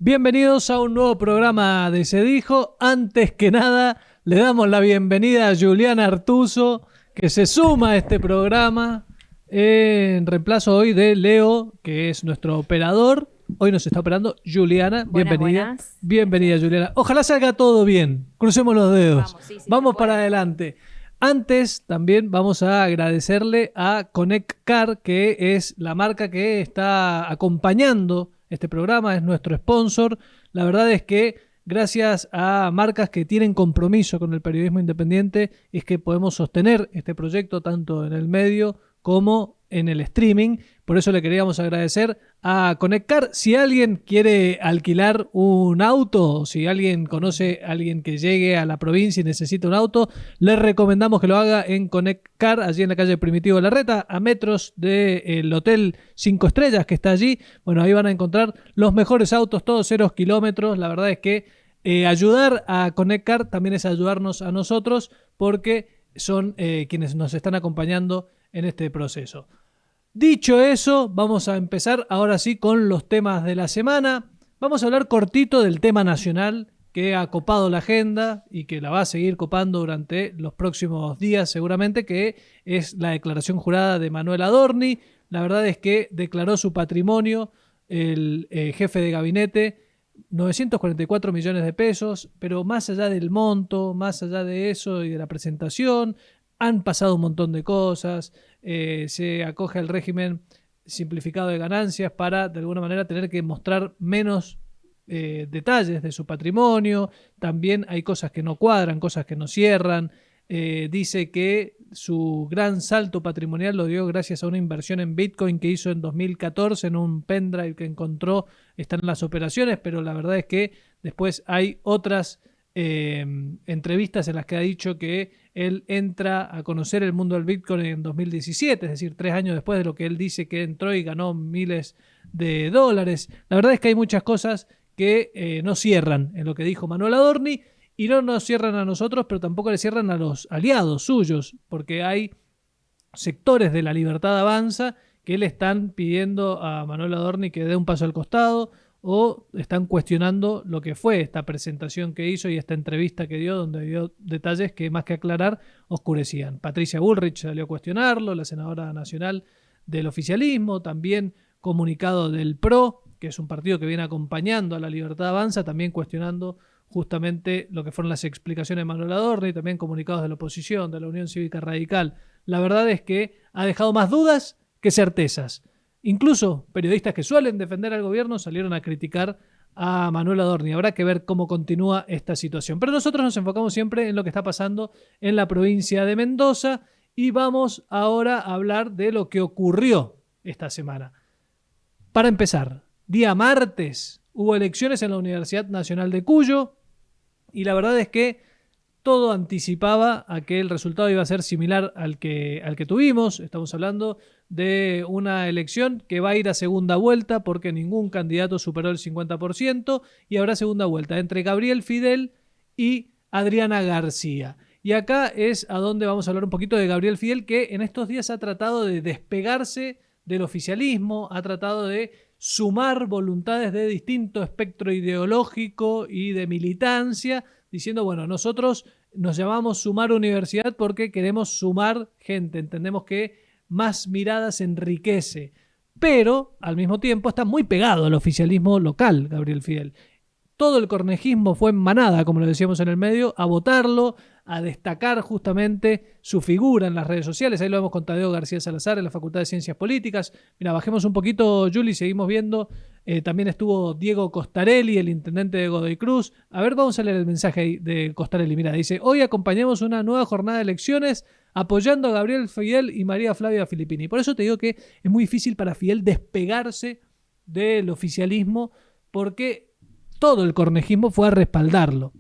Bienvenidos a un nuevo programa de Se Dijo. Antes que nada, le damos la bienvenida a Juliana Artuso, que se suma a este programa en reemplazo hoy de Leo, que es nuestro operador. Hoy nos está operando Juliana. Bienvenida. Buenas. Bienvenida, Juliana. Ojalá salga todo bien. Crucemos los dedos. Vamos para puede. adelante. Antes también vamos a agradecerle a Connect Car, que es la marca que está acompañando este programa, es nuestro sponsor. La verdad es que gracias a marcas que tienen compromiso con el periodismo independiente es que podemos sostener este proyecto tanto en el medio como en el streaming. Por eso le queríamos agradecer a Connect Car. Si alguien quiere alquilar un auto, si alguien conoce a alguien que llegue a la provincia y necesita un auto, les recomendamos que lo haga en Connect Car, allí en la calle Primitivo Larreta, a metros del Hotel 5 Estrellas que está allí. Bueno, ahí van a encontrar los mejores autos, todos 0 kilómetros. La verdad es que ayudar a Connect Car también es ayudarnos a nosotros, porque son quienes nos están acompañando en este proceso. Dicho eso, vamos a empezar ahora sí con los temas de la semana. Vamos a hablar cortito del tema nacional que ha copado la agenda y que la va a seguir copando durante los próximos días seguramente, que es la declaración jurada de Manuel Adorni. La verdad es que declaró su patrimonio el jefe de gabinete, 944 millones de pesos, pero más allá del monto, más allá de eso y de la presentación, han pasado un montón de cosas. Se acoge al régimen simplificado de ganancias para, de alguna manera, tener que mostrar menos detalles de su patrimonio. También hay cosas que no cuadran, cosas que no cierran. Dice que su gran salto patrimonial lo dio gracias a una inversión en Bitcoin que hizo en 2014 en un pendrive que encontró. Están las operaciones, pero la verdad es que después hay otras entrevistas en las que ha dicho que él entra a conocer el mundo del Bitcoin en 2017, es decir, 3 años después de lo que él dice que entró y ganó miles de dólares. La verdad es que hay muchas cosas que no cierran en lo que dijo Manuel Adorni, y no nos cierran a nosotros, pero tampoco le cierran a los aliados suyos, porque hay sectores de La Libertad Avanza que le están pidiendo a Manuel Adorni que dé un paso al costado, o están cuestionando lo que fue esta presentación que hizo y esta entrevista que dio, donde dio detalles que, más que aclarar, oscurecían. Patricia Bullrich salió a cuestionarlo, la senadora nacional del oficialismo, también comunicado del PRO, que es un partido que viene acompañando a La Libertad Avanza, también cuestionando justamente lo que fueron las explicaciones de Manuel Adorni, también comunicados de la oposición, de la Unión Cívica Radical. La verdad es que ha dejado más dudas que certezas. Incluso periodistas que suelen defender al gobierno salieron a criticar a Manuel Adorni. Habrá que ver cómo continúa esta situación. Pero nosotros nos enfocamos siempre en lo que está pasando en la provincia de Mendoza, y vamos ahora a hablar de lo que ocurrió esta semana. Para empezar, día martes hubo elecciones en la Universidad Nacional de Cuyo, y la verdad es que todo anticipaba a que el resultado iba a ser similar al que tuvimos. Estamos hablando de una elección que va a ir a segunda vuelta, porque ningún candidato superó el 50%, y habrá segunda vuelta entre Gabriel Fidel y Adriana García. Y acá es a donde vamos a hablar un poquito de Gabriel Fidel, que en estos días ha tratado de despegarse del oficialismo, ha tratado de sumar voluntades de distinto espectro ideológico y de militancia, diciendo, bueno, nosotros nos llamamos Sumar Universidad porque queremos sumar gente, entendemos que más miradas enriquece, pero al mismo tiempo está muy pegado al oficialismo local, Gabriel Fidel. Todo el cornejismo fue en manada, como lo decíamos en el medio, a votarlo, a destacar justamente su figura en las redes sociales. Ahí lo vemos con Tadeo García Salazar en la Facultad de Ciencias Políticas. Mira, bajemos un poquito, Juli, seguimos viendo. También estuvo Diego Costarelli, el intendente de Godoy Cruz. A ver, vamos a leer el mensaje de Costarelli. Mira, dice: hoy acompañamos una nueva jornada de elecciones apoyando a Gabriel Fidel y María Flavia Filippini. Por eso te digo que es muy difícil para Fidel despegarse del oficialismo, porque todo el cornejismo fue a respaldarlo.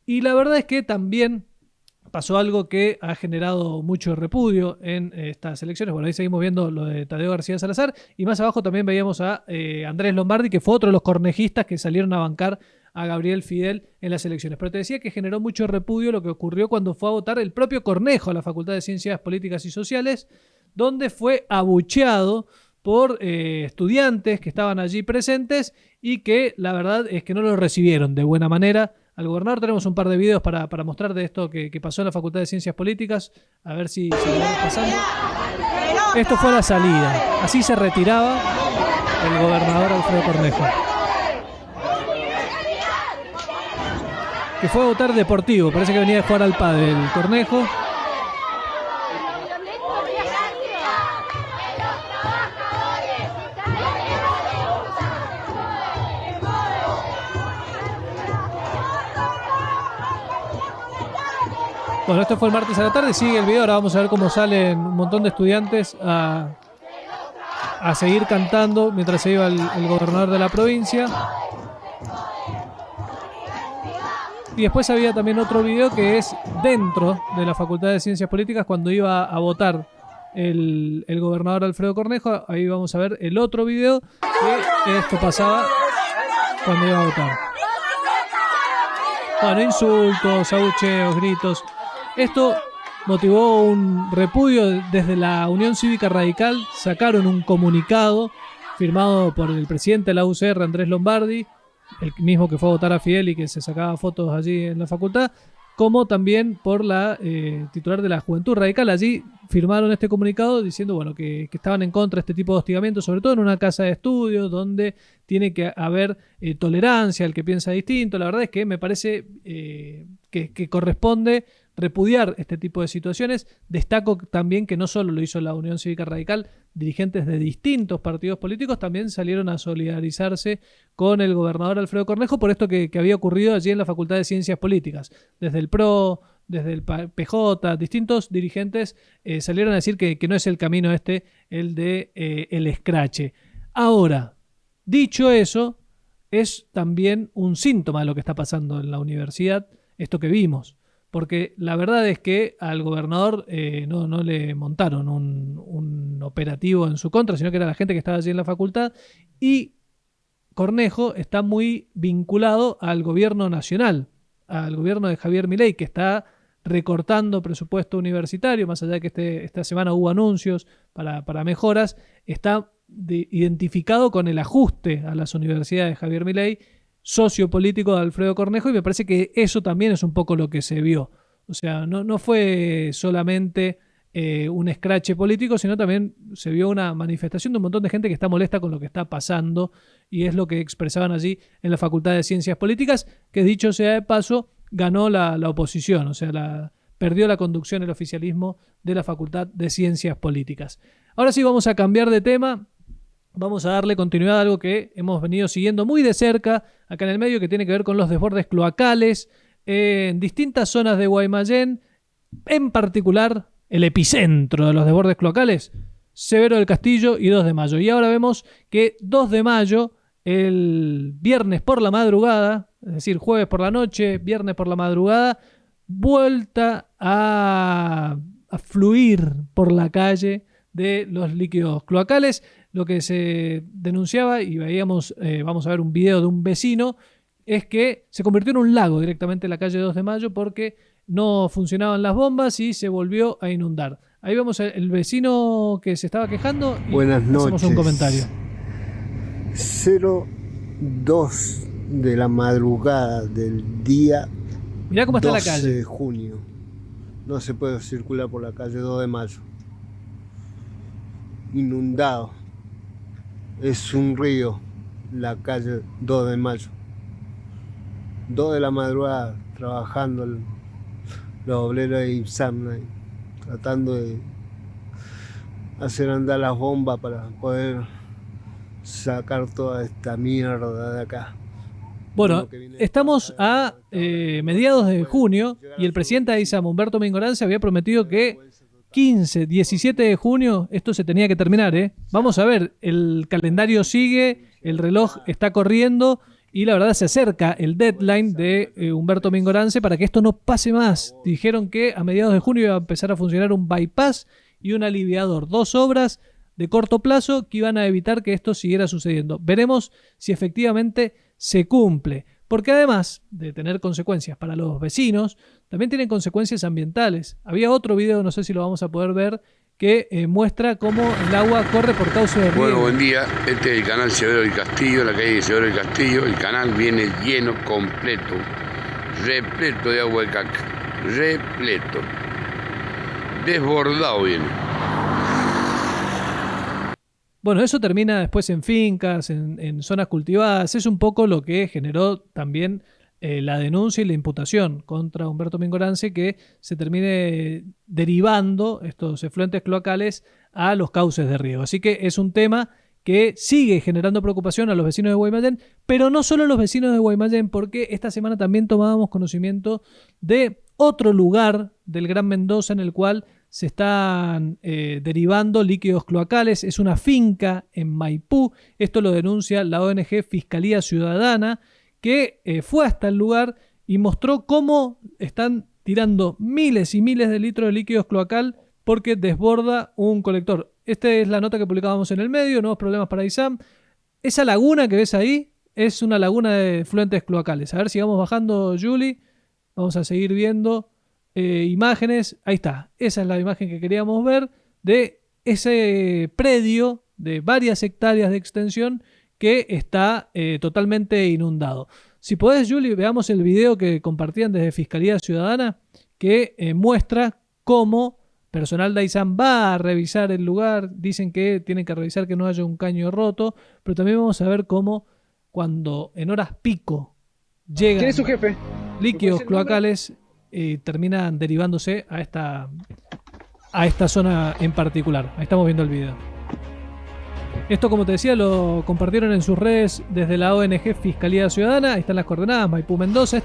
Y la verdad es que también pasó algo que ha generado mucho repudio en estas elecciones. Bueno, ahí seguimos viendo lo de Tadeo García Salazar, y más abajo también veíamos a Andrés Lombardi, que fue otro de los cornejistas que salieron a bancar a Gabriel Fidel en las elecciones. Pero te decía que generó mucho repudio lo que ocurrió cuando fue a votar el propio Cornejo a la Facultad de Ciencias Políticas y Sociales, donde fue abucheado por estudiantes que estaban allí presentes y que la verdad es que no lo recibieron de buena manera al gobernador. Tenemos un par de videos para mostrar de esto que pasó en la Facultad de Ciencias Políticas, a ver si se lo vamos pasando. Esto fue la salida, así se retiraba el gobernador Alfredo Cornejo, que fue a votar Deportivo, parece que venía a jugar al pádel el Cornejo. Bueno, esto fue el martes a la tarde, sigue el video, ahora vamos a ver cómo salen un montón de estudiantes a seguir cantando mientras se iba el gobernador de la provincia. Y después había también otro video que es dentro de la Facultad de Ciencias Políticas cuando iba a votar el gobernador Alfredo Cornejo. Ahí vamos a ver el otro video que esto pasaba cuando iba a votar. Bueno, insultos, abucheos, gritos. Esto motivó un repudio desde la Unión Cívica Radical. Sacaron un comunicado firmado por el presidente de la UCR, Andrés Lombardi, el mismo que fue a votar a Fidel y que se sacaba fotos allí en la facultad, como también por la titular de la Juventud Radical. Allí firmaron este comunicado diciendo bueno, que estaban en contra de este tipo de hostigamiento, sobre todo en una casa de estudios donde tiene que haber tolerancia al que piensa distinto. La verdad es que me parece que corresponde repudiar este tipo de situaciones. Destaco también que no solo lo hizo la Unión Cívica Radical, dirigentes de distintos partidos políticos también salieron a solidarizarse con el gobernador Alfredo Cornejo por esto que había ocurrido allí en la Facultad de Ciencias Políticas. Desde el PRO, desde el PJ, distintos dirigentes salieron a decir que no es el camino el de el escrache. Ahora, dicho eso, es también un síntoma de lo que está pasando en la universidad, esto que vimos. Porque la verdad es que al gobernador no le montaron un operativo en su contra, sino que era la gente que estaba allí en la facultad. Y Cornejo está muy vinculado al gobierno nacional, al gobierno de Javier Milei, que está recortando presupuesto universitario, más allá de que esta semana hubo anuncios para mejoras, está identificado con el ajuste a las universidades de Javier Milei, socio político de Alfredo Cornejo, y me parece que eso también es un poco lo que se vio. O sea, no fue solamente un escrache político, sino también se vio una manifestación de un montón de gente que está molesta con lo que está pasando, y es lo que expresaban allí en la Facultad de Ciencias Políticas, que dicho sea de paso, ganó la oposición, o sea, perdió la conducción el oficialismo de la Facultad de Ciencias Políticas. Ahora sí vamos a cambiar de tema. Vamos a darle continuidad a algo que hemos venido siguiendo muy de cerca acá en el medio, que tiene que ver con los desbordes cloacales en distintas zonas de Guaymallén, en particular el epicentro de los desbordes cloacales, Severo del Castillo y 2 de Mayo. Y ahora vemos que 2 de Mayo, el viernes por la madrugada, es decir, jueves por la noche, viernes por la madrugada, vuelta a fluir por la calle de los líquidos cloacales. Lo que se denunciaba, y veíamos, vamos a ver un video de un vecino, es que se convirtió en un lago directamente en la calle 2 de Mayo porque no funcionaban las bombas y se volvió a inundar. Ahí vemos el vecino que se estaba quejando y buenas noches. Hacemos un comentario. 02 de la madrugada del día Mirá cómo está la calle. 12 de junio. No se puede circular por la calle 2 de Mayo. Inundado. Es un río la calle 2 de Mayo. 2 de la madrugada trabajando los obreros de IPSAM, tratando de hacer andar las bombas para poder sacar toda esta mierda de acá. Bueno, estamos a mediados de junio y el presidente de ISAM, Humberto Mingorance, había prometido que 15, 17 de junio esto se tenía que terminar, ¿eh? Vamos a ver, el calendario sigue, el reloj está corriendo y la verdad se acerca el deadline de Humberto Mingorance para que esto no pase más. Dijeron que a mediados de junio iba a empezar a funcionar un bypass y un aliviador, 2 obras de corto plazo que iban a evitar que esto siguiera sucediendo. Veremos si efectivamente se cumple, porque además de tener consecuencias para los vecinos, también tienen consecuencias ambientales. Había otro video, no sé si lo vamos a poder ver, que muestra cómo el agua corre por cauce de riego. Bueno, buen día. Este es el canal Severo del Castillo, la calle de Severo del Castillo. El canal viene lleno, completo, repleto de agua de caca. Repleto. Desbordado viene. Bueno, eso termina después en fincas, en zonas cultivadas. Es un poco lo que generó también la denuncia y la imputación contra Humberto Mingorance, que se termine derivando estos efluentes cloacales a los cauces de riego. Así que es un tema que sigue generando preocupación a los vecinos de Guaymallén, pero no solo a los vecinos de Guaymallén, porque esta semana también tomábamos conocimiento de otro lugar del Gran Mendoza en el cual se están derivando líquidos cloacales. Es una finca en Maipú. Esto lo denuncia la ONG Fiscalía Ciudadana, que fue hasta el lugar y mostró cómo están tirando miles y miles de litros de líquidos cloacal porque desborda un colector. Esta es la nota que publicábamos en el medio, nuevos problemas para ISAM. Esa laguna que ves ahí es una laguna de efluentes cloacales. A ver si vamos bajando, Julie. Vamos a seguir viendo imágenes. Ahí está. Esa es la imagen que queríamos ver de ese predio de varias hectáreas de extensión que está totalmente inundado. Si podés, Julie, veamos el video que compartían desde Fiscalía Ciudadana, que muestra cómo personal de AISAM va a revisar el lugar. Dicen que tienen que revisar que no haya un caño roto, pero también vamos a ver cómo cuando en horas pico llegan ¿Quién es su jefe? líquidos cloacales terminan derivándose a esta zona en particular. Ahí estamos viendo el video. Esto, como te decía, lo compartieron en sus redes desde la ONG Fiscalía Ciudadana. Ahí están las coordenadas, Maipú, Mendoza.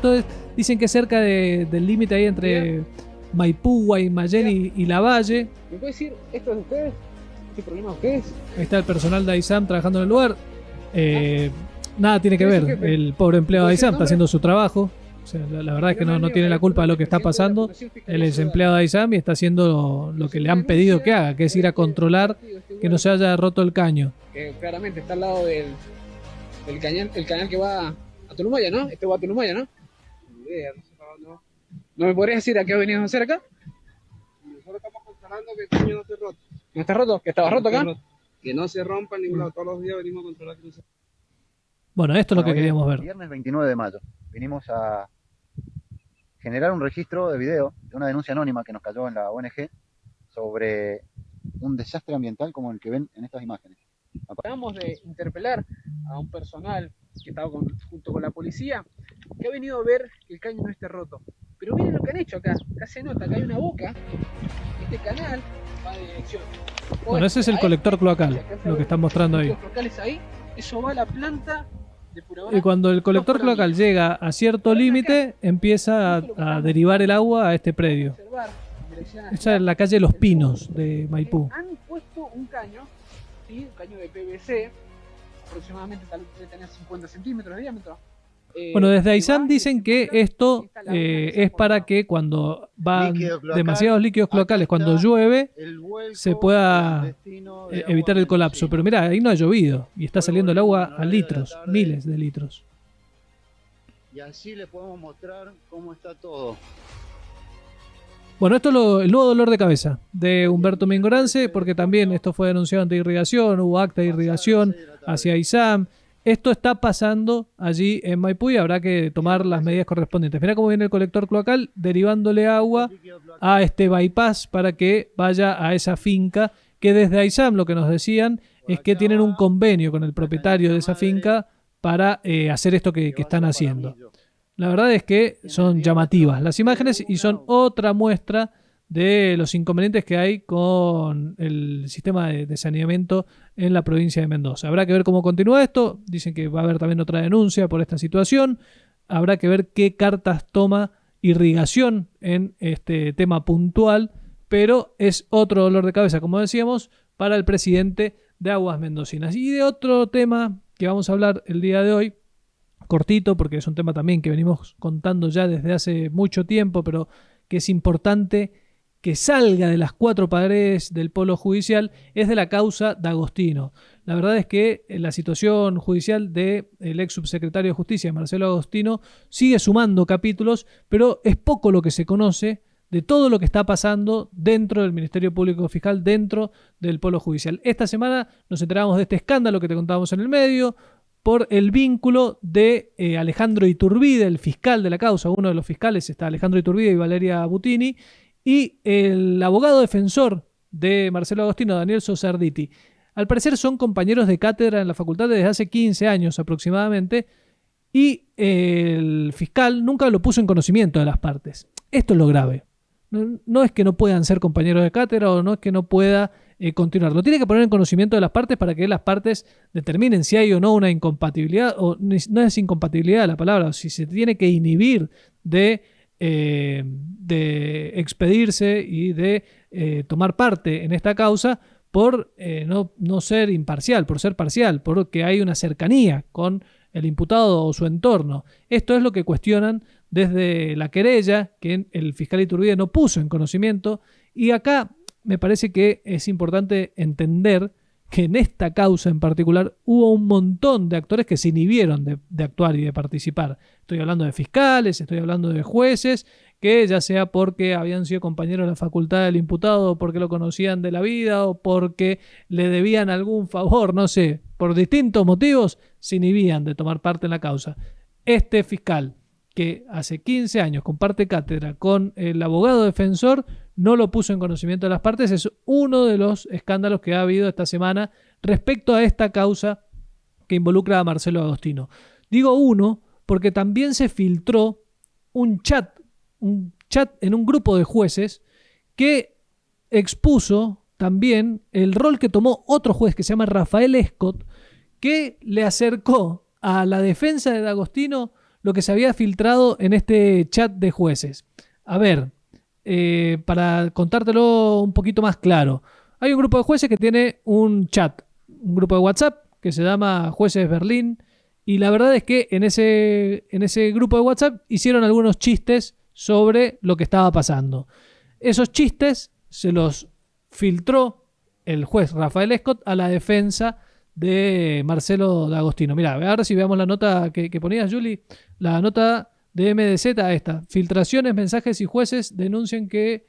Dicen que es cerca del límite ahí entre Maipú, Guaymallén y Lavalle. ¿Me puede decir esto es de ustedes? ¿Qué problema de ustedes? Ahí está el personal de AISAM trabajando en el lugar. Nada tiene que ver. El pobre empleado de AISAM está haciendo su trabajo. O sea, la verdad es que no tiene la culpa de lo que está pasando. Él es empleado de AISAM y está haciendo lo que le han pedido que haga, que es ir a controlar que no se haya roto el caño. Claramente está al lado del canal que va a Tulumaya, ¿no? Este va a Tulumaya, ¿no? ¿No me podrías decir a qué venimos a hacer acá? Nosotros estamos controlando que el caño no esté roto. ¿No está roto? ¿Que estaba roto acá? Que no se rompa en ningún lado. Todos los días venimos a controlar que no se... Bueno, esto es lo que Hoy queríamos ver. Viernes 29 de mayo. Vinimos a generar un registro de video de una denuncia anónima que nos cayó en la ONG sobre un desastre ambiental como el que ven en estas imágenes. Acabamos de interpelar a un personal que estaba junto con la policía, que ha venido a ver que el caño no esté roto. Pero miren lo que han hecho acá. Acá se nota que hay una boca. Este canal va de dirección. Bueno, ese es el colector cloacal, lo que están mostrando ahí. Ahí. Eso va a la planta depuradora. Y cuando el colector cloacal llega a cierto límite, empieza a derivar el agua a este predio. Esa es la calle Los Pinos de Maipú. Han puesto un caño, ¿sí? Un caño de PVC, aproximadamente tal vez tener 50 centímetros de diámetro. Bueno, desde AISAM dicen que esto es para que cuando van demasiados líquidos cloacales, cuando llueve, se pueda evitar el colapso. Pero mira, ahí no ha llovido y está saliendo el agua a litros, miles de litros. Y así les podemos mostrar cómo está todo. Bueno, esto es el nuevo dolor de cabeza de Humberto Mingorance, porque también esto fue denunciado ante irrigación, hubo acta de irrigación hacia AISAM. Esto está pasando allí en Maipú y habrá que tomar las medidas correspondientes. Mirá cómo viene el colector cloacal derivándole agua a este bypass para que vaya a esa finca, que desde AISAM lo que nos decían es que tienen un convenio con el propietario de esa finca para hacer esto que están haciendo. La verdad es que son llamativas las imágenes y son otra muestra de los inconvenientes que hay con el sistema de saneamiento en la provincia de Mendoza. Habrá que ver cómo continúa esto. Dicen que va a haber también otra denuncia por esta situación. Habrá que ver qué cartas toma irrigación en este tema puntual, pero es otro dolor de cabeza, como decíamos, para el presidente de Aguas Mendocinas. Y de otro tema que vamos a hablar el día de hoy, cortito, porque es un tema también que venimos contando ya desde hace mucho tiempo, pero que es importante que salga de las cuatro paredes del polo judicial, es de la causa D'Agostino. La verdad es que la situación judicial del ex subsecretario de Justicia, Marcelo D'Agostino, sigue sumando capítulos, pero es poco lo que se conoce de todo lo que está pasando dentro del Ministerio Público Fiscal, dentro del Polo Judicial. Esta semana nos enteramos de este escándalo que te contábamos en el medio, por el vínculo de Alejandro Iturbide, el fiscal de la causa. Uno de los fiscales está Alejandro Iturbide y Valeria Butini, y el abogado defensor de Marcelo Agostino, Daniel Sosarditi. Al parecer son compañeros de cátedra en la facultad desde hace 15 años aproximadamente, y el fiscal nunca lo puso en conocimiento de las partes. Esto es lo grave. No es que no puedan ser compañeros de cátedra o no es que no pueda continuar. Lo tiene que poner en conocimiento de las partes para que las partes determinen si hay o no una incompatibilidad, o no es incompatibilidad la palabra, o si se tiene que inhibir de expedirse y de tomar parte en esta causa por no ser imparcial, por ser parcial, porque hay una cercanía con el imputado o su entorno. Esto es lo que cuestionan desde la querella, que el fiscal Iturbide no puso en conocimiento, y acá me parece que es importante entender que en esta causa en particular hubo un montón de actores que se inhibieron de actuar y de participar. Estoy hablando de fiscales, estoy hablando de jueces, que ya sea porque habían sido compañeros de la facultad del imputado, o porque lo conocían de la vida, o porque le debían algún favor, no sé, por distintos motivos, se inhibían de tomar parte en la causa. Este fiscal, que hace 15 años comparte cátedra con el abogado defensor, no lo puso en conocimiento de las partes. Es uno de los escándalos que ha habido esta semana respecto a esta causa que involucra a Marcelo Agostino. Digo uno porque también se filtró un chat en un grupo de jueces que expuso también el rol que tomó otro juez que se llama Rafael Escot, que le acercó a la defensa de Agostino lo que se había filtrado en este chat de jueces. A ver, para contártelo un poquito más claro, hay un grupo de jueces que tiene un chat, un grupo de WhatsApp que se llama Jueces Berlín, y la verdad es que en ese grupo de WhatsApp hicieron algunos chistes sobre lo que estaba pasando. Esos chistes se los filtró el juez Rafael Escot a la defensa de Marcelo D'Agostino. Mira, ahora si veamos la nota que ponías, Juli, la nota de MDZ, esta: filtraciones, mensajes y jueces denuncian que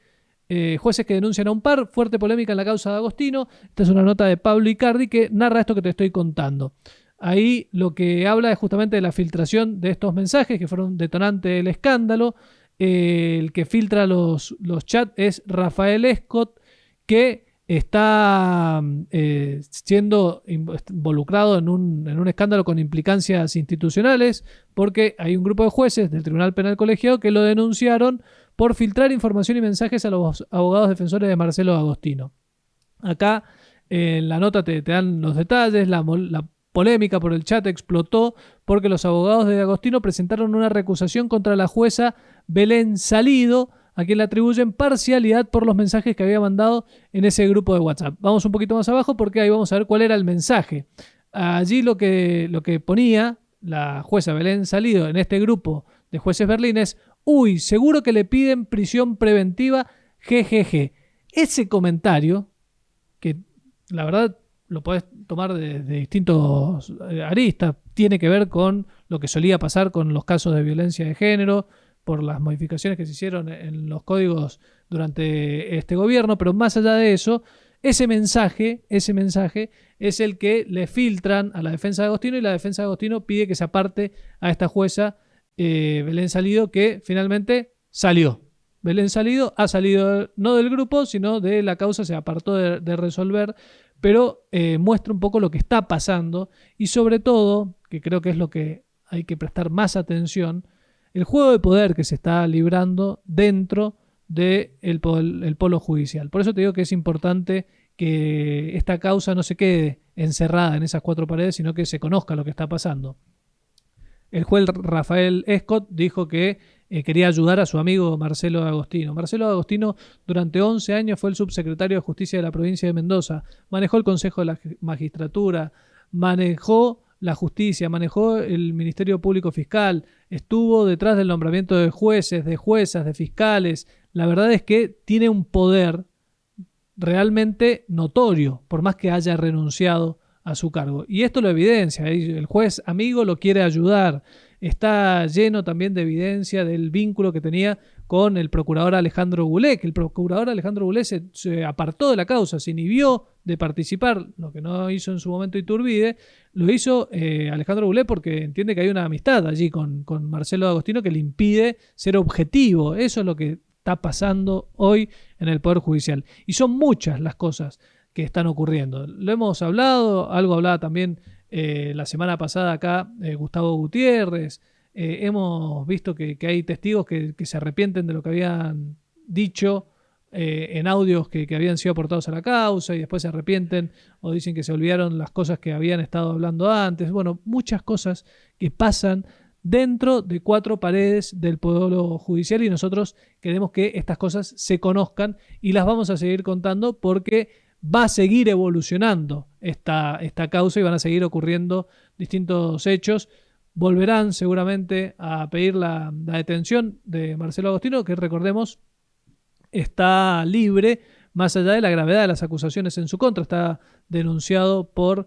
jueces que denuncian a un par, fuerte polémica en la causa de Agostino. Esta es una nota de Pablo Icardi que narra esto que te estoy contando. Ahí lo que habla es justamente de la filtración de estos mensajes que fueron detonante del escándalo. El que filtra los chats es Rafael Escot, que está siendo involucrado en un escándalo con implicancias institucionales, porque hay un grupo de jueces del Tribunal Penal Colegiado que lo denunciaron por filtrar información y mensajes a los abogados defensores de Marcelo Agostino. Acá en la nota te dan los detalles. La polémica por el chat explotó porque los abogados de Agostino presentaron una recusación contra la jueza Belén Salido, a quien le atribuyen parcialidad por los mensajes que había mandado en ese grupo de WhatsApp. Vamos un poquito más abajo porque ahí vamos a ver cuál era el mensaje. Allí lo que ponía la jueza Belén Salido en este grupo de jueces Berlín es: uy, seguro que le piden prisión preventiva, jejeje. Ese comentario, que la verdad lo podés tomar de distintos aristas, tiene que ver con lo que solía pasar con los casos de violencia de género, por las modificaciones que se hicieron en los códigos durante este gobierno, pero más allá de eso, ese mensaje es el que le filtran a la defensa de Agostino, y la defensa de Agostino pide que se aparte a esta jueza Belén Salido, que finalmente salió. Belén Salido ha salido no del grupo, sino de la causa, se apartó de resolver, pero muestra un poco lo que está pasando, y sobre todo, que creo que es lo que hay que prestar más atención, el juego de poder que se está librando dentro del polo judicial. Por eso te digo que es importante que esta causa no se quede encerrada en esas cuatro paredes, sino que se conozca lo que está pasando. El juez Rafael Escot dijo que quería ayudar a su amigo Marcelo Agostino. Marcelo Agostino durante 11 años fue el subsecretario de Justicia de la provincia de Mendoza, manejó el Consejo de la Magistratura, manejó la justicia, manejó el Ministerio Público Fiscal, estuvo detrás del nombramiento de jueces, de juezas, de fiscales. La verdad es que tiene un poder realmente notorio, por más que haya renunciado a su cargo. Y esto lo evidencia, el juez amigo lo quiere ayudar. Está lleno también de evidencia del vínculo que tenía con el procurador Alejandro Goulet, que el procurador Alejandro Goulet se apartó de la causa, se inhibió de participar, lo que no hizo en su momento Iturbide, lo hizo Alejandro Goulet porque entiende que hay una amistad allí con Marcelo D'Agostino que le impide ser objetivo. Eso es lo que está pasando hoy en el Poder Judicial. Y son muchas las cosas que están ocurriendo. Lo hemos hablado, algo hablaba también la semana pasada acá Gustavo Gutiérrez. Hemos visto que hay testigos que se arrepienten de lo que habían dicho en audios que habían sido aportados a la causa y después se arrepienten o dicen que se olvidaron las cosas que habían estado hablando antes. Bueno, muchas cosas que pasan dentro de 4 paredes del Poder Judicial y nosotros queremos que estas cosas se conozcan y las vamos a seguir contando porque va a seguir evolucionando esta causa y van a seguir ocurriendo distintos hechos. Volverán seguramente a pedir la detención de Marcelo D'Agostino, que recordemos está libre, más allá de la gravedad de las acusaciones en su contra. Está denunciado por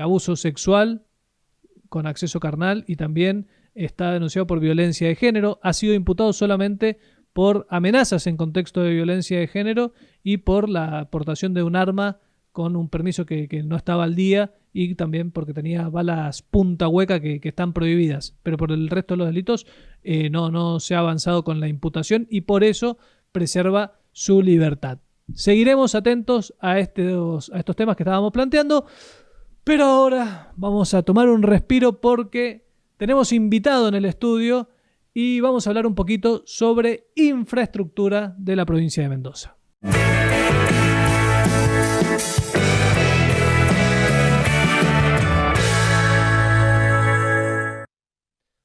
abuso sexual con acceso carnal y también está denunciado por violencia de género. Ha sido imputado solamente por amenazas en contexto de violencia de género y por la aportación de un arma con un permiso que no estaba al día y también porque tenía balas punta hueca que están prohibidas. Pero por el resto de los delitos no se ha avanzado con la imputación y por eso preserva su libertad. Seguiremos atentos a estos temas que estábamos planteando, pero ahora vamos a tomar un respiro porque tenemos invitado en el estudio y vamos a hablar un poquito sobre infraestructura de la provincia de Mendoza.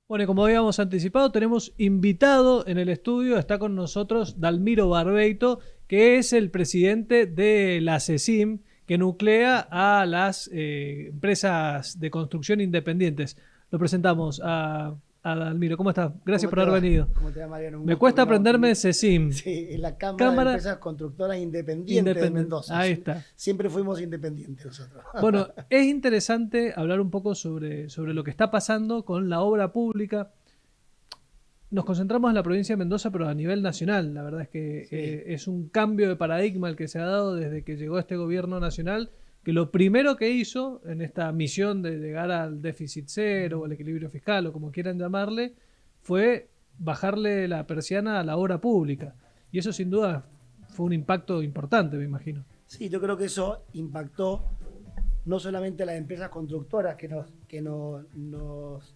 Bueno, y como habíamos anticipado, tenemos invitado en el estudio, está con nosotros Dalmiro Barbeito, que es el presidente de la CECIM, que nuclea a las empresas de construcción independientes. Lo presentamos a Dalmiro. ¿Cómo estás? Gracias por haber venido. ¿Cómo te va, Mariano? Me cuesta aprenderme CECIM. Sí, es la Cámara de Empresas Constructoras Independientes de Mendoza. Ahí está. Siempre fuimos independientes nosotros. Bueno, es interesante hablar un poco sobre lo que está pasando con la obra pública. Nos concentramos en la provincia de Mendoza, pero a nivel nacional. La verdad es que es un cambio de paradigma el que se ha dado desde que llegó este gobierno nacional, que lo primero que hizo en esta misión de llegar al déficit cero o al equilibrio fiscal o como quieran llamarle, fue bajarle la persiana a la obra pública. Y eso sin duda fue un impacto importante, me imagino. Sí, yo creo que eso impactó no solamente a las empresas constructoras que nos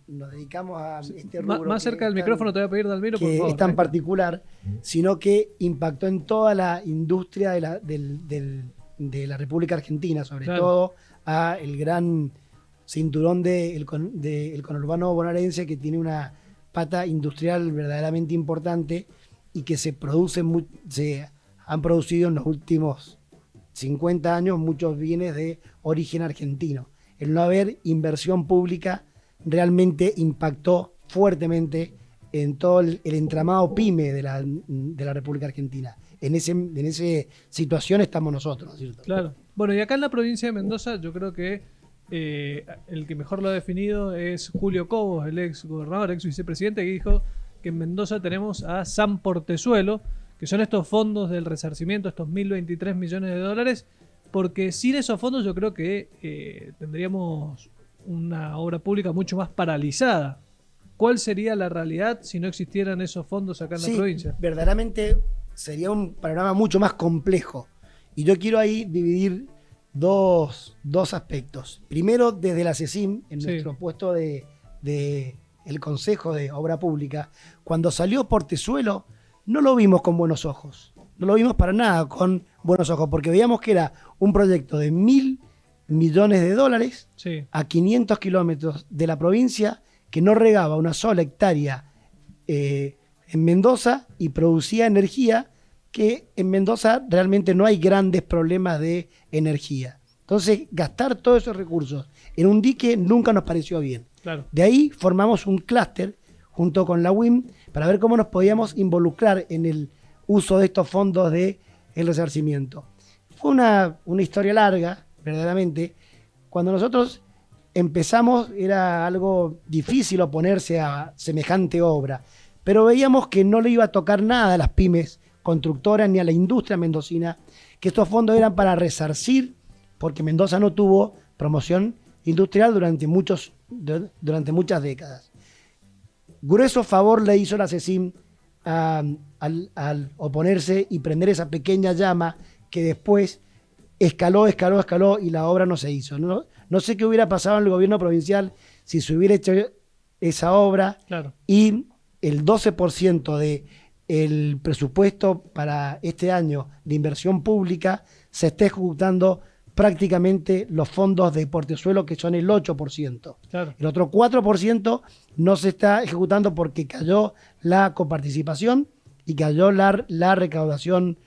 dedicamos a este rubro. Más cerca del micrófono te voy a pedir, Dalmiro, por favor. Es tan particular, sino que impactó en toda la industria de la República Argentina, sobre todo a el gran cinturón del conurbano bonaerense, que tiene una pata industrial verdaderamente importante y que se han producido en los últimos 50 años muchos bienes de origen argentino. El no haber inversión pública realmente impactó fuertemente en todo el entramado pyme de la República Argentina. En esa situación estamos nosotros, ¿no es cierto? Claro. Bueno, y acá en la provincia de Mendoza yo creo que el que mejor lo ha definido es Julio Cobos, el ex gobernador, ex vicepresidente, que dijo que en Mendoza tenemos a San Portezuelo, que son estos fondos del resarcimiento, estos 1.023 millones de dólares, porque sin esos fondos yo creo que tendríamos una obra pública mucho más paralizada. ¿Cuál sería la realidad si no existieran esos fondos acá en la provincia? Verdaderamente sería un panorama mucho más complejo. Y yo quiero ahí dividir dos aspectos. Primero, desde la CECIM, en nuestro puesto de el Consejo de Obra Pública, cuando salió Portezuelo, no lo vimos con buenos ojos. No lo vimos para nada con buenos ojos, porque veíamos que era un proyecto de 1.000 millones de dólares a 500 kilómetros de la provincia, que no regaba una sola hectárea en Mendoza y producía energía, que en Mendoza realmente no hay grandes problemas de energía. Entonces, gastar todos esos recursos en un dique nunca nos pareció bien. Claro. De ahí formamos un clúster junto con la UIM para ver cómo nos podíamos involucrar en el uso de estos fondos de el resarcimiento. Fue una historia larga, verdaderamente. Cuando nosotros empezamos era algo difícil oponerse a semejante obra, pero veíamos que no le iba a tocar nada a las pymes constructoras ni a la industria mendocina, que estos fondos eran para resarcir, porque Mendoza no tuvo promoción industrial durante muchas décadas. Grueso favor le hizo la CECIM al oponerse y prender esa pequeña llama que después escaló y la obra no se hizo. No sé qué hubiera pasado en el gobierno provincial si se hubiera hecho esa obra, claro, y el 12% del presupuesto para este año de inversión pública se está ejecutando prácticamente los fondos de Portezuelo, que son el 8%. Claro. El otro 4% no se está ejecutando porque cayó la coparticipación y cayó la recaudación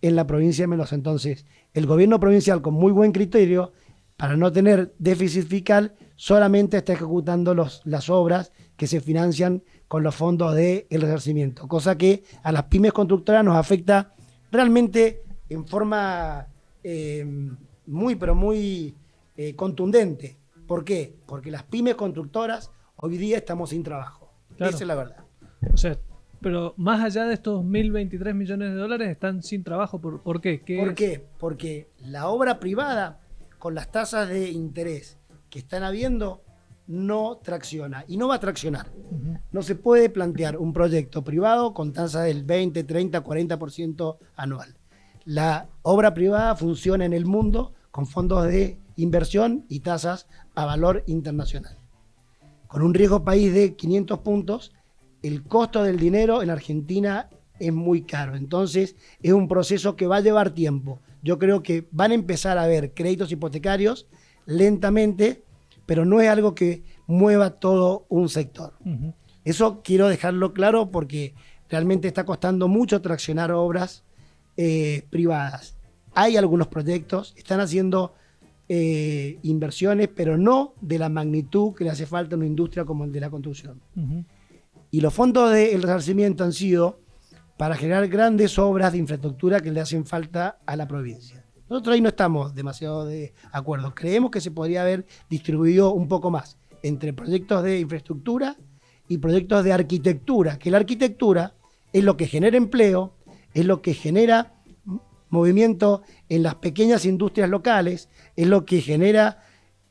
en la provincia de Mendoza. Entonces, el gobierno provincial, con muy buen criterio, para no tener déficit fiscal, solamente está ejecutando las obras que se financian con los fondos del resarcimiento, cosa que a las pymes constructoras nos afecta realmente en forma muy contundente. ¿Por qué? Porque las pymes constructoras hoy día estamos sin trabajo. Claro. Esa es la verdad. O sea, pero más allá de estos 1.023 millones de dólares están sin trabajo. ¿Por qué? ¿Por qué? Porque la obra privada, con las tasas de interés que están habiendo, no tracciona y no va a traccionar. Uh-huh. No se puede plantear un proyecto privado con tasas del 20, 30, 40% anual. La obra privada funciona en el mundo con fondos de inversión y tasas a valor internacional. Con un riesgo país de 500 puntos, el costo del dinero en Argentina es muy caro. Entonces, es un proceso que va a llevar tiempo. Yo creo que van a empezar a haber créditos hipotecarios lentamente, pero no es algo que mueva todo un sector. Uh-huh. Eso quiero dejarlo claro porque realmente está costando mucho traccionar obras privadas. Hay algunos proyectos, están haciendo inversiones, pero no de la magnitud que le hace falta a una industria como el de la construcción. Uh-huh. Y los fondos del resarcimiento han sido para generar grandes obras de infraestructura que le hacen falta a la provincia. Nosotros ahí no estamos demasiado de acuerdo. Creemos que se podría haber distribuido un poco más entre proyectos de infraestructura y proyectos de arquitectura, que la arquitectura es lo que genera empleo, es lo que genera movimiento en las pequeñas industrias locales, es lo que genera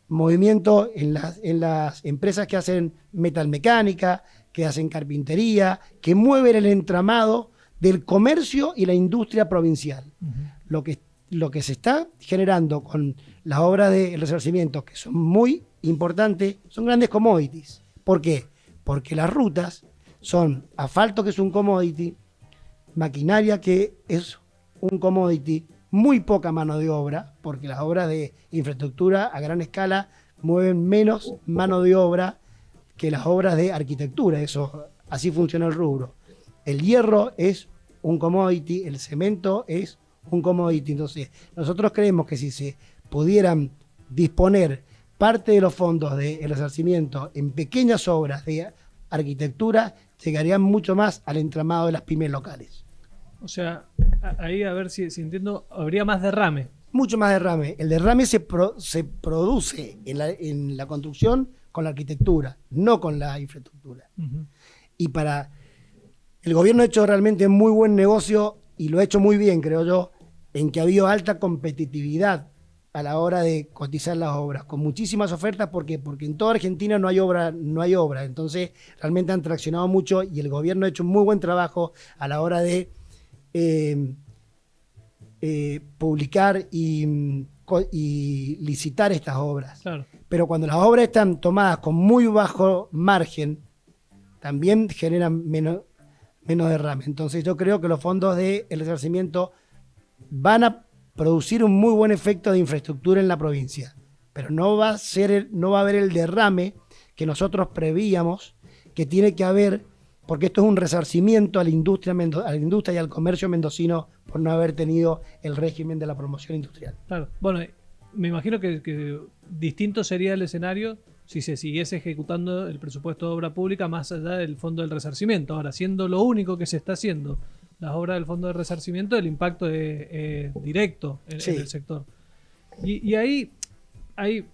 movimiento en las empresas que hacen metalmecánica, que hacen carpintería, que mueven el entramado del comercio y la industria provincial. Uh-huh. Lo que se está generando con las obras de resarcimiento, que son muy importantes, son grandes commodities. ¿Por qué? Porque las rutas son asfalto, que es un commodity, maquinaria, que es un commodity, muy poca mano de obra, porque las obras de infraestructura a gran escala mueven menos mano de obra que las obras de arquitectura. Eso, así funciona el rubro. El hierro es un commodity, el cemento es un commodity. Entonces, nosotros creemos que si se pudieran disponer parte de los fondos de resarcimiento en pequeñas obras de arquitectura, llegarían mucho más al entramado de las pymes locales. O sea, ahí a ver si entiendo, habría más derrame. Mucho más derrame. El derrame se produce en la construcción con la arquitectura, no con la infraestructura. Uh-huh. Y el gobierno ha hecho realmente muy buen negocio, y lo ha hecho muy bien, creo yo, en que ha habido alta competitividad a la hora de cotizar las obras, con muchísimas ofertas. ¿Por qué? Porque en toda Argentina no hay obra. Entonces, realmente han traccionado mucho y el gobierno ha hecho un muy buen trabajo a la hora de publicar y licitar estas obras. Claro. Pero cuando las obras están tomadas con muy bajo margen, también generan menos derrame. Entonces yo creo que los fondos del resarcimiento van a producir un muy buen efecto de infraestructura en la provincia, pero no va a haber el derrame que nosotros prevíamos que tiene que haber, porque esto es un resarcimiento a la industria y al comercio mendocino por no haber tenido el régimen de la promoción industrial. Claro. Bueno, me imagino que distinto sería el escenario si se siguiese ejecutando el presupuesto de obra pública más allá del fondo del resarcimiento. Ahora, siendo lo único que se está haciendo las obras del fondo de resarcimiento, el impacto es directo en el sector. Y ahí hay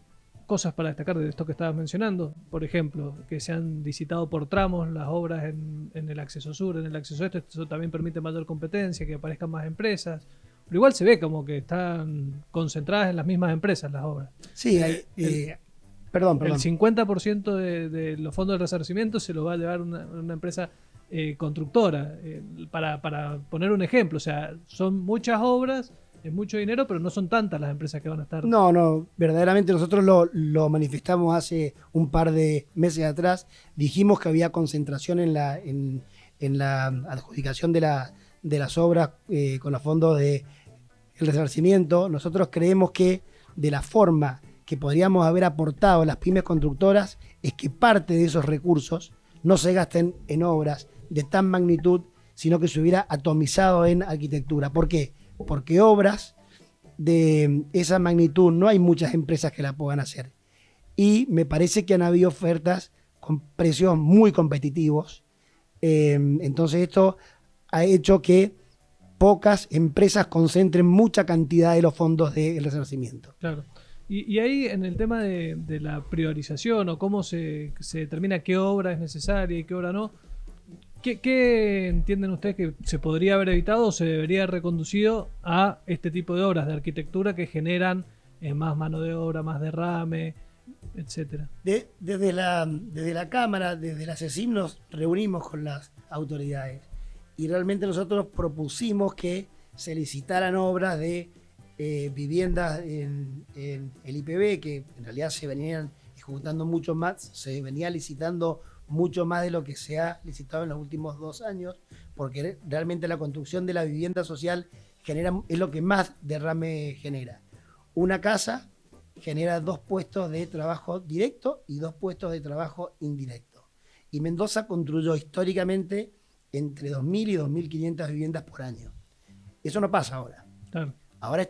cosas para destacar de esto que estabas mencionando. Por ejemplo, que se han licitado por tramos las obras en el acceso sur, en el acceso este. Eso también permite mayor competencia, que aparezcan más empresas. Pero igual se ve como que están concentradas en las mismas empresas las obras. Sí, perdón. El 50% de los fondos de resarcimiento se lo va a llevar una empresa constructora. Para poner un ejemplo, o sea, son muchas obras, es mucho dinero, pero no son tantas las empresas que van a estar. No, verdaderamente nosotros lo manifestamos hace un par de meses atrás. Dijimos que había concentración en la adjudicación de las obras con los fondos de el resarcimiento. Nosotros creemos que de la forma que podríamos haber aportado las pymes constructoras es que parte de esos recursos no se gasten en obras de tan magnitud, sino que se hubiera atomizado en arquitectura. ¿Por qué? Porque obras de esa magnitud no hay muchas empresas que la puedan hacer. Y me parece que han habido ofertas con precios muy competitivos. Entonces esto ha hecho que pocas empresas concentren mucha cantidad de los fondos del resarcimiento. Claro. Y ahí en el tema de la priorización o cómo se determina qué obra es necesaria y qué obra no, ¿qué entienden ustedes que se podría haber evitado o se debería haber reconducido a este tipo de obras de arquitectura que generan más mano de obra, más derrame, etcétera? Desde la Cámara, desde la CECIM nos reunimos con las autoridades y realmente nosotros propusimos que se licitaran obras de viviendas en el IPB, que en realidad se venían ejecutando mucho más, se venía licitando mucho más de lo que se ha licitado en los últimos 2 años, porque realmente la construcción de la vivienda social es lo que más derrame genera. Una casa genera 2 puestos de trabajo directo y 2 puestos de trabajo indirecto. Y Mendoza construyó históricamente entre 2.000 y 2.500 viviendas por año. Eso no pasa ahora. Claro. Ahora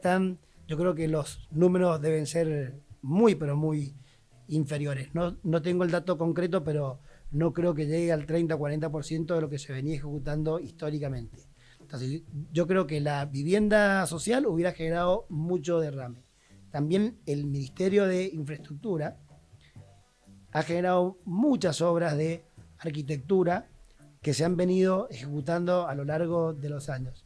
yo creo que los números deben ser muy, pero muy inferiores. No tengo el dato concreto, pero no creo que llegue al 30 o 40% de lo que se venía ejecutando históricamente. Entonces, yo creo que la vivienda social hubiera generado mucho derrame. También el Ministerio de Infraestructura ha generado muchas obras de arquitectura que se han venido ejecutando a lo largo de los años.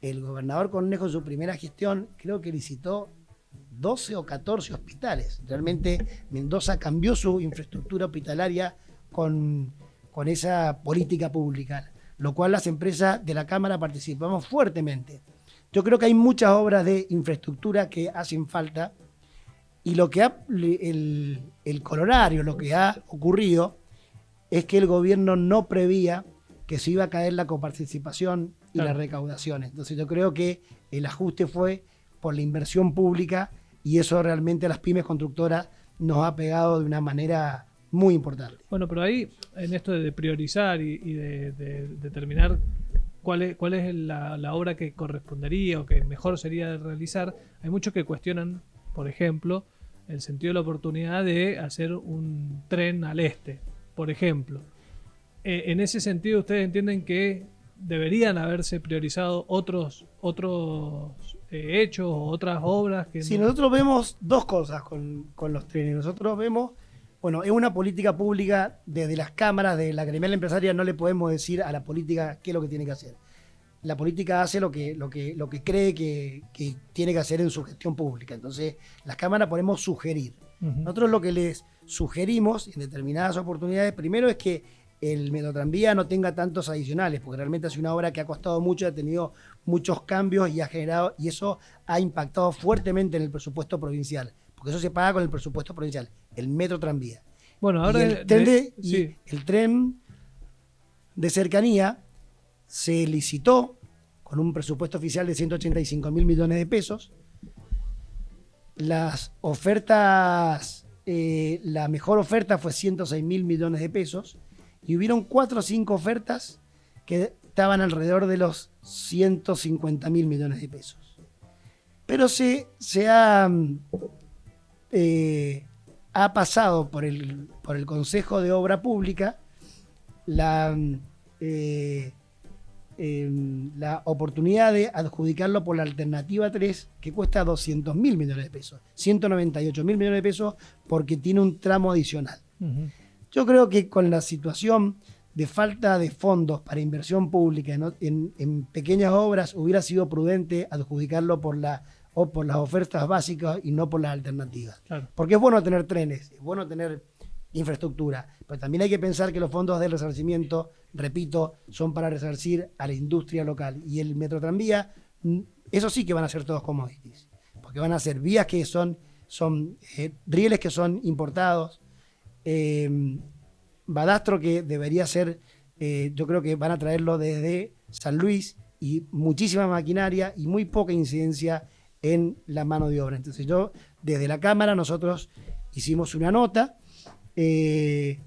El gobernador Cornejo en su primera gestión creo que licitó 12 o 14 hospitales. Realmente Mendoza cambió su infraestructura hospitalaria con esa política pública, lo cual las empresas de la Cámara participamos fuertemente. Yo creo que hay muchas obras de infraestructura que hacen falta y el corolario, lo que ha ocurrido es que el gobierno no prevía que se iba a caer la coparticipación y las recaudaciones. Entonces yo creo que el ajuste fue por la inversión pública y eso realmente a las pymes constructoras nos ha pegado de una manera muy importante. Bueno, pero ahí, en esto de priorizar y de determinar cuál es la obra que correspondería o que mejor sería realizar, hay muchos que cuestionan, por ejemplo, el sentido de la oportunidad de hacer un tren al este, por ejemplo. En ese sentido, ¿ustedes entienden que deberían haberse priorizado otros hechos o otras obras? Sí, nosotros vemos 2 cosas con los trenes. Nosotros vemos, es una política pública desde las cámaras, de la gremial empresaria, no le podemos decir a la política qué es lo que tiene que hacer. La política hace lo que cree que tiene que hacer en su gestión pública. Entonces, las cámaras podemos sugerir. Nosotros lo que les sugerimos en determinadas oportunidades, primero es que el Metrotranvía no tenga tantos adicionales, porque realmente es una obra que ha costado mucho, ha tenido muchos cambios y y eso ha impactado fuertemente en el presupuesto provincial, porque eso se paga con el presupuesto provincial, el Metrotranvía. Bueno, ahora el tren de cercanía se licitó con un presupuesto oficial de 185.000 millones de pesos. Las ofertas, la mejor oferta fue 106.000 millones de pesos. Y hubieron 4 o 5 ofertas que estaban alrededor de los 150.000 millones de pesos. Pero se ha pasado por el Consejo de Obra Pública la oportunidad de adjudicarlo por la alternativa 3, que cuesta 200.000 millones de pesos, 198.000 millones de pesos, porque tiene un tramo adicional. Ujú. Yo creo que con la situación de falta de fondos para inversión pública en pequeñas obras, hubiera sido prudente adjudicarlo por las ofertas básicas y no por las alternativas. Claro. Porque es bueno tener trenes, es bueno tener infraestructura, pero también hay que pensar que los fondos de resarcimiento, repito, son para resarcir a la industria local. Y el Metrotranvía, eso sí que van a ser todos commodities, porque van a ser vías que son rieles que son importados, badastro que debería ser, yo creo que van a traerlo desde San Luis, y muchísima maquinaria y muy poca incidencia en la mano de obra. Entonces desde la Cámara, nosotros hicimos una nota que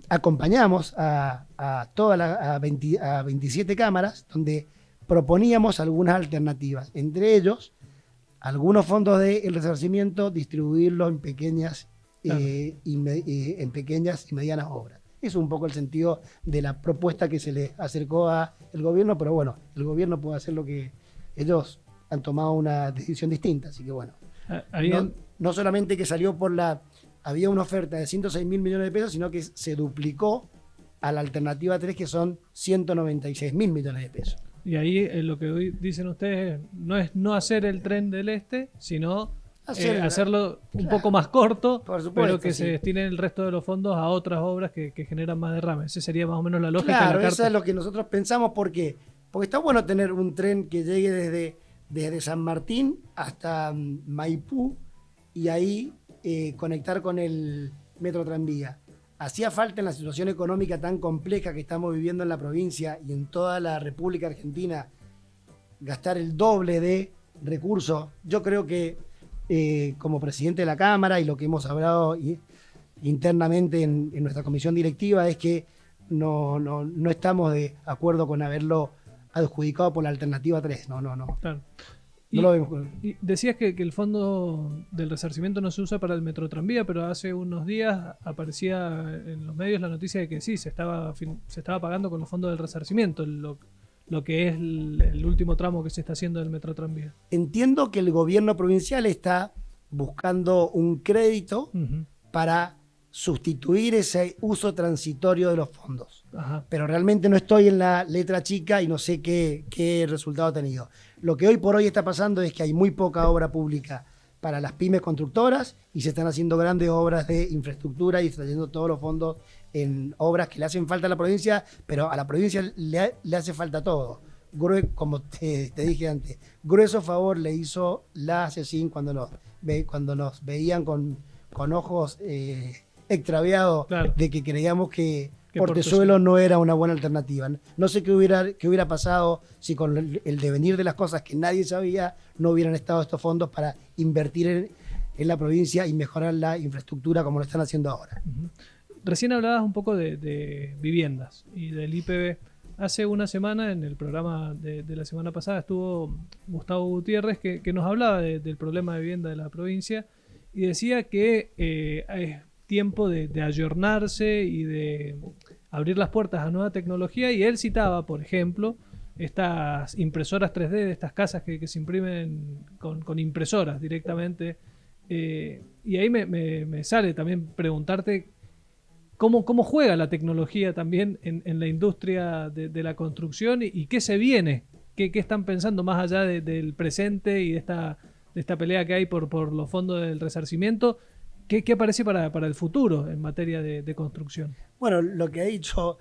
acompañamos a 27 cámaras, donde proponíamos algunas alternativas, entre ellos algunos fondos de resarcimiento, distribuirlos en pequeñas en pequeñas y medianas obras. Eso es un poco el sentido de la propuesta que se le acercó al gobierno, pero bueno, el gobierno puede hacer lo que ellos han tomado una decisión distinta, así que bueno. No solamente que salió había una oferta de 106.000 millones de pesos, sino que se duplicó a la alternativa 3, que son 196.000 millones de pesos. Y ahí lo que hoy dicen ustedes no es no hacer el tren del este, sino hacerlo un poco más corto, pero que se destinen el resto de los fondos a otras obras que generan más derrame. Esa sería más o menos la lógica. Claro, de la carta. eso es lo que nosotros pensamos. ¿Por qué? Porque está bueno tener un tren que llegue desde San Martín hasta Maipú y ahí conectar con el Metrotranvía. Hacía falta, en la situación económica tan compleja que estamos viviendo en la provincia y en toda la República Argentina, gastar el doble de recursos. Yo creo que como presidente de la Cámara, y lo que hemos hablado internamente en nuestra comisión directiva, es que no estamos de acuerdo con haberlo adjudicado por la alternativa 3. No. Claro. No lo vemos. Y decías que el fondo del resarcimiento no se usa para el Metrotranvía, pero hace unos días aparecía en los medios la noticia de que sí, se estaba pagando con los fondos del resarcimiento lo que es el último tramo que se está haciendo del Metrotranvía. Entiendo que el gobierno provincial está buscando un crédito para sustituir ese uso transitorio de los fondos. Ajá. Pero realmente no estoy en la letra chica y no sé qué resultado ha tenido. Lo que hoy por hoy está pasando es que hay muy poca obra pública para las pymes constructoras y se están haciendo grandes obras de infraestructura y trayendo todos los fondos en obras que le hacen falta a la provincia, pero a la provincia le hace falta todo. Como te dije antes, grueso favor le hizo la ACECIN cuando nos veían con ojos extraviados, claro, de que creíamos que Portezuelo no era una buena alternativa. No sé qué hubiera pasado si con el devenir de las cosas que nadie sabía no hubieran estado estos fondos para invertir en la provincia y mejorar la infraestructura como lo están haciendo ahora. Uh-huh. Recién hablabas un poco de viviendas y del IPB. Hace una semana, en el programa de la semana pasada, estuvo Gustavo Gutiérrez que nos hablaba del problema de vivienda de la provincia y decía que es tiempo de ayornarse y de abrir las puertas a nueva tecnología, y él citaba, por ejemplo, estas impresoras 3D de estas casas que se imprimen con impresoras directamente, y ahí me sale también preguntarte cómo juega la tecnología también en la industria de la construcción y qué se viene, qué están pensando más allá del presente y de esta pelea que hay por los fondos del resarcimiento. ¿Qué aparece para el futuro en materia de construcción? Bueno, lo que ha dicho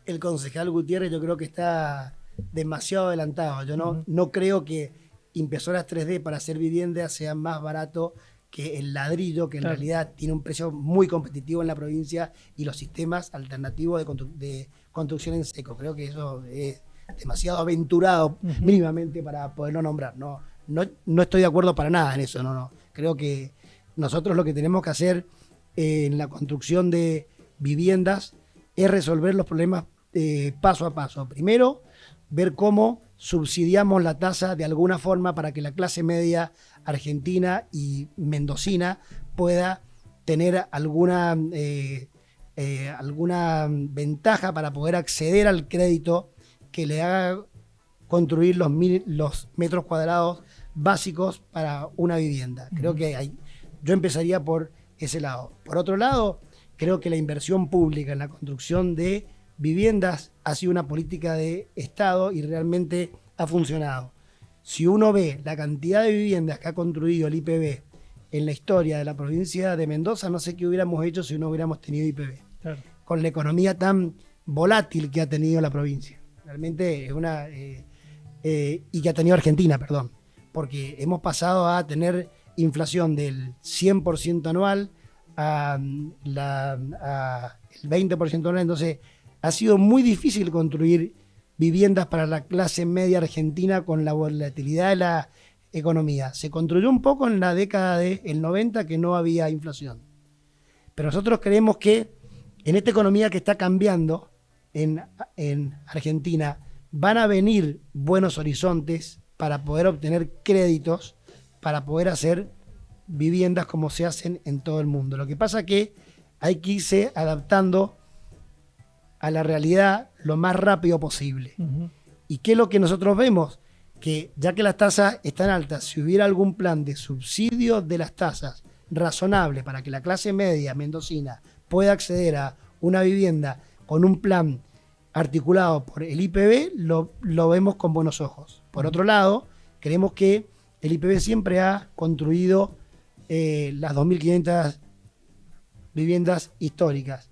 el concejal Gutiérrez yo creo que está demasiado adelantado. Yo no creo que impresoras 3D para hacer viviendas sean más barato que el ladrillo, que en realidad tiene un precio muy competitivo en la provincia, y los sistemas alternativos de construcción en seco. Creo que eso es demasiado aventurado mínimamente para poderlo nombrar. No estoy de acuerdo para nada en eso. No. Creo que nosotros lo que tenemos que hacer en la construcción de viviendas es resolver los problemas paso a paso. Primero, ver cómo subsidiamos la tasa de alguna forma para que la clase media argentina y mendocina pueda tener alguna ventaja para poder acceder al crédito que le haga construir los metros cuadrados básicos para una vivienda. Creo que yo empezaría por ese lado. Por otro lado, creo que la inversión pública en la construcción de viviendas ha sido una política de Estado y realmente ha funcionado. Si uno ve la cantidad de viviendas que ha construido el IPB en la historia de la provincia de Mendoza, no sé qué hubiéramos hecho si no hubiéramos tenido IPB. Claro. Con la economía tan volátil que ha tenido la provincia. Realmente es una... y que ha tenido Argentina, perdón. Porque hemos pasado a tener inflación del 100% anual a el 20% anual. Entonces ha sido muy difícil construir viviendas para la clase media argentina con la volatilidad de la economía. Se construyó un poco en la década del 90 que no había inflación. Pero nosotros creemos que en esta economía que está cambiando en Argentina van a venir buenos horizontes para poder obtener créditos, para poder hacer viviendas como se hacen en todo el mundo. Lo que pasa es que hay que irse adaptando a la realidad lo más rápido posible. Uh-huh. ¿Y qué es lo que nosotros vemos? Que ya que las tasas están altas, si hubiera algún plan de subsidio de las tasas razonable para que la clase media mendocina pueda acceder a una vivienda con un plan articulado por el IPB, lo vemos con buenos ojos. Por otro lado, creemos que el IPB siempre ha construido las 2.500 viviendas históricas.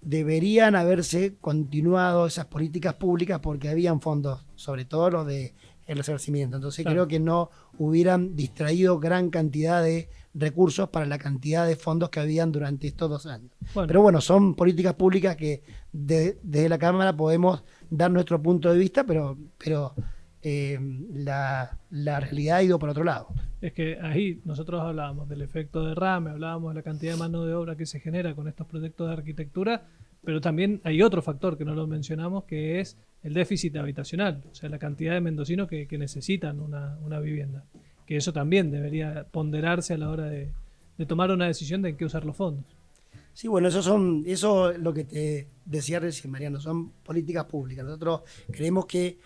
Deberían haberse continuado esas políticas públicas porque habían fondos, sobre todo los de el resarcimiento. Entonces claro, creo que no hubieran distraído gran cantidad de recursos para la cantidad de fondos que habían durante estos 2 años. Bueno. Pero bueno, son políticas públicas que desde la Cámara podemos dar nuestro punto de vista, pero la realidad ha ido por otro lado. Es que ahí nosotros hablábamos del efecto derrame, hablábamos de la cantidad de mano de obra que se genera con estos proyectos de arquitectura, pero también hay otro factor que no lo mencionamos, que es el déficit habitacional, o sea, la cantidad de mendocinos que necesitan una vivienda. Que eso también debería ponderarse a la hora de tomar una decisión de en qué usar los fondos. Sí, bueno, eso es lo que te decía recién, Mariano, son políticas públicas. Nosotros creemos que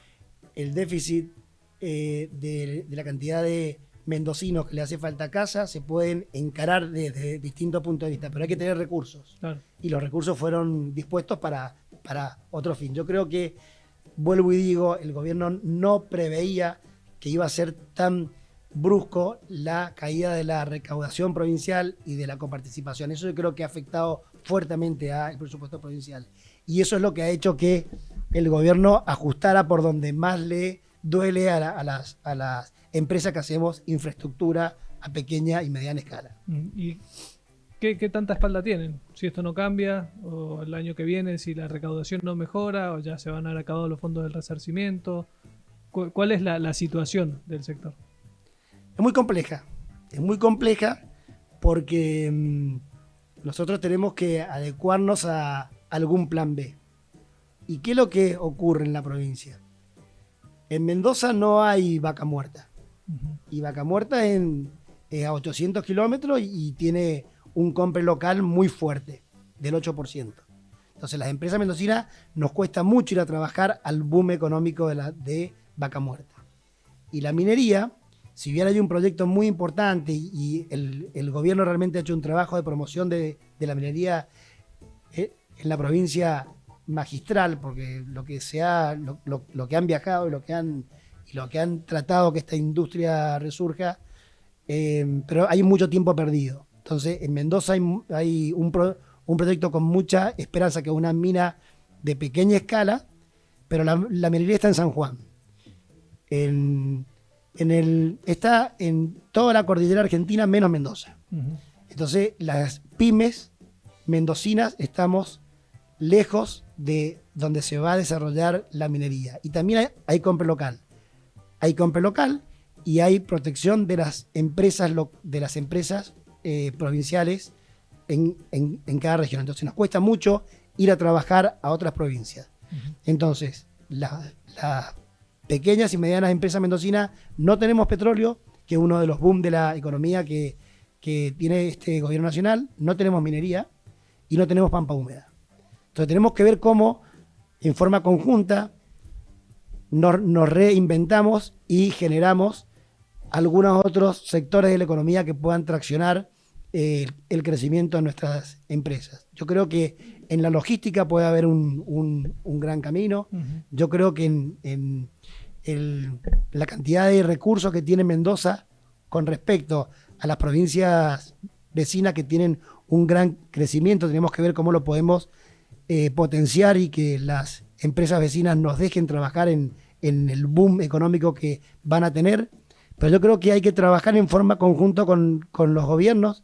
el déficit de la cantidad de mendocinos que le hace falta casa se pueden encarar desde distintos puntos de vista, pero hay que tener recursos. Claro. Y los recursos fueron dispuestos para otro fin. Yo creo que, vuelvo y digo, el gobierno no preveía que iba a ser tan brusco la caída de la recaudación provincial y de la coparticipación. Eso yo creo que ha afectado fuertemente al presupuesto provincial. Y eso es lo que ha hecho que el gobierno ajustara por donde más le duele a las empresas que hacemos infraestructura a pequeña y mediana escala. ¿Y qué tanta espalda tienen? Si esto no cambia, o el año que viene, si la recaudación no mejora, o ya se van a haber acabado los fondos del resarcimiento. ¿Cuál es la situación del sector? Es muy compleja porque nosotros tenemos que adecuarnos a algún plan B. ¿Y qué es lo que ocurre en la provincia? En Mendoza no hay vaca muerta. Uh-huh. Y vaca muerta a 800 kilómetros y tiene un compre local muy fuerte, del 8%. Entonces las empresas mendocinas nos cuesta mucho ir a trabajar al boom económico de vaca muerta. Y la minería, si bien hay un proyecto muy importante y el gobierno realmente ha hecho un trabajo de promoción de la minería en la provincia magistral, porque lo que han viajado y lo que han tratado que esta industria resurja, pero hay mucho tiempo perdido. Entonces en Mendoza hay un proyecto con mucha esperanza, que es una mina de pequeña escala, pero la minería está en San Juan. Está en toda la cordillera argentina menos Mendoza. Uh-huh. Entonces las pymes mendocinas estamos lejos de donde se va a desarrollar la minería. Y también hay compra local. Hay compra local y hay protección de las empresas provinciales en cada región. Entonces nos cuesta mucho ir a trabajar a otras provincias. Uh-huh. Entonces, las pequeñas y medianas empresas mendocinas no tenemos petróleo, que es uno de los boom de la economía que tiene este gobierno nacional, no tenemos minería y no tenemos pampa húmeda. Entonces tenemos que ver cómo, en forma conjunta, nos reinventamos y generamos algunos otros sectores de la economía que puedan traccionar el crecimiento de nuestras empresas. Yo creo que en la logística puede haber un gran camino. Yo creo que en la cantidad de recursos que tiene Mendoza con respecto a las provincias vecinas que tienen un gran crecimiento, tenemos que ver cómo lo podemos potenciar y que las empresas vecinas nos dejen trabajar en el boom económico que van a tener. Pero yo creo que hay que trabajar en forma conjunta con los gobiernos,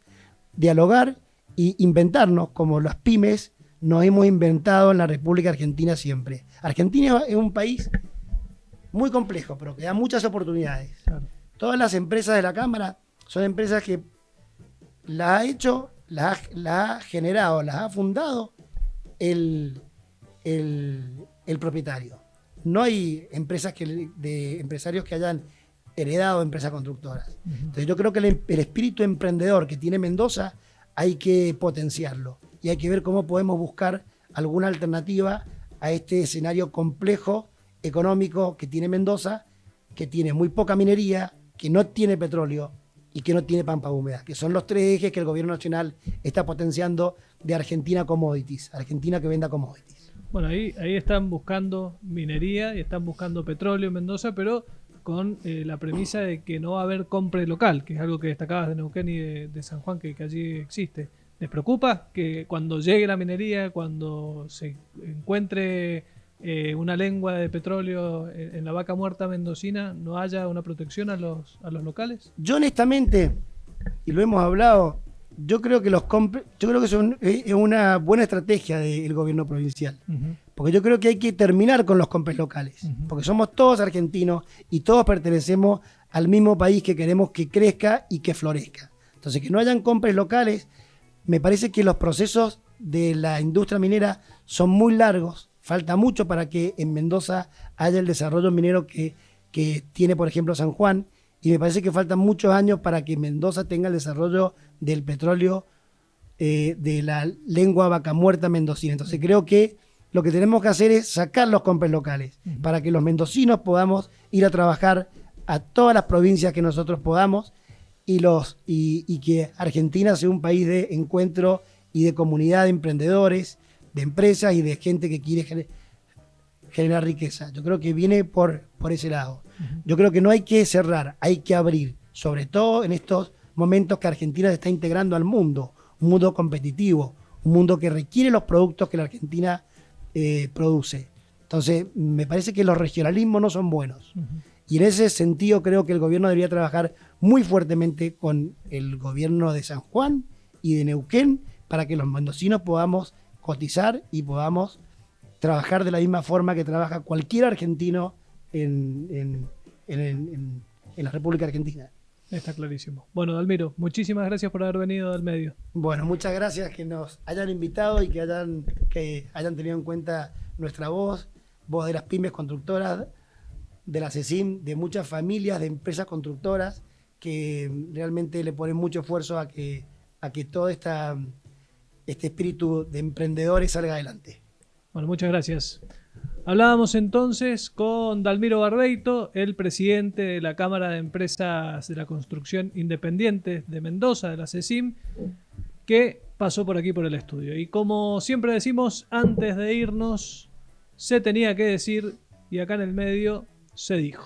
dialogar e inventarnos, como las pymes nos hemos inventado en la República Argentina siempre. Argentina es un país muy complejo, pero que da muchas oportunidades. Claro. Todas las empresas de la Cámara son empresas que las ha hecho, las ha generado, las ha fundado el propietario. No hay empresas de empresarios que hayan heredado empresas constructoras. Entonces yo creo que el espíritu emprendedor que tiene Mendoza hay que potenciarlo y hay que ver cómo podemos buscar alguna alternativa a este escenario complejo económico que tiene Mendoza, que tiene muy poca minería, que no tiene petróleo y que no tiene pampa húmeda, que son los 3 ejes que el gobierno nacional está potenciando de Argentina Commodities, Argentina que venda commodities. Bueno, ahí están buscando minería y están buscando petróleo en Mendoza, pero con la premisa de que no va a haber compra local, que es algo que destacabas de Neuquén y de San Juan, que allí existe. ¿Les preocupa que cuando llegue la minería, cuando se encuentre una lengua de petróleo en la vaca muerta mendocina, no haya una protección a los locales? Yo honestamente, y lo hemos hablado, yo creo que es una buena estrategia del gobierno provincial. Porque yo creo que hay que terminar con los compres locales. Porque somos todos argentinos y todos pertenecemos al mismo país que queremos que crezca y que florezca. Entonces, que no hayan compres locales, me parece que los procesos de la industria minera son muy largos. Falta mucho para que en Mendoza haya el desarrollo minero que tiene, por ejemplo, San Juan. Y me parece que faltan muchos años para que Mendoza tenga el desarrollo del petróleo de la lengua vaca muerta mendocina. Entonces creo que lo que tenemos que hacer es sacar los compres locales para que los mendocinos podamos ir a trabajar a todas las provincias que nosotros podamos y que Argentina sea un país de encuentro y de comunidad de emprendedores, de empresas y de gente que quiere generar riqueza. Yo creo que viene por ese lado. Yo creo que no hay que cerrar, hay que abrir, sobre todo en estos momentos que Argentina se está integrando al mundo, un mundo competitivo, un mundo que requiere los productos que la Argentina produce. Entonces, me parece que los regionalismos no son buenos. Y en ese sentido creo que el gobierno debería trabajar muy fuertemente con el gobierno de San Juan y de Neuquén para que los mendocinos podamos cotizar y podamos trabajar de la misma forma que trabaja cualquier argentino en la República Argentina. Está clarísimo. Bueno, Dalmiro, muchísimas gracias por haber venido al medio. Bueno, muchas gracias que nos hayan invitado y que hayan tenido en cuenta nuestra voz de las pymes constructoras, de la CECIM, de muchas familias, de empresas constructoras que realmente le ponen mucho esfuerzo a que todo este espíritu de emprendedores salga adelante. Bueno, muchas gracias. Hablábamos entonces con Dalmiro Barbeito, el presidente de la Cámara de Empresas de la Construcción Independiente de Mendoza, de la CECIM, que pasó por aquí por el estudio. Y como siempre decimos, antes de irnos, se tenía que decir, y acá en el medio se dijo.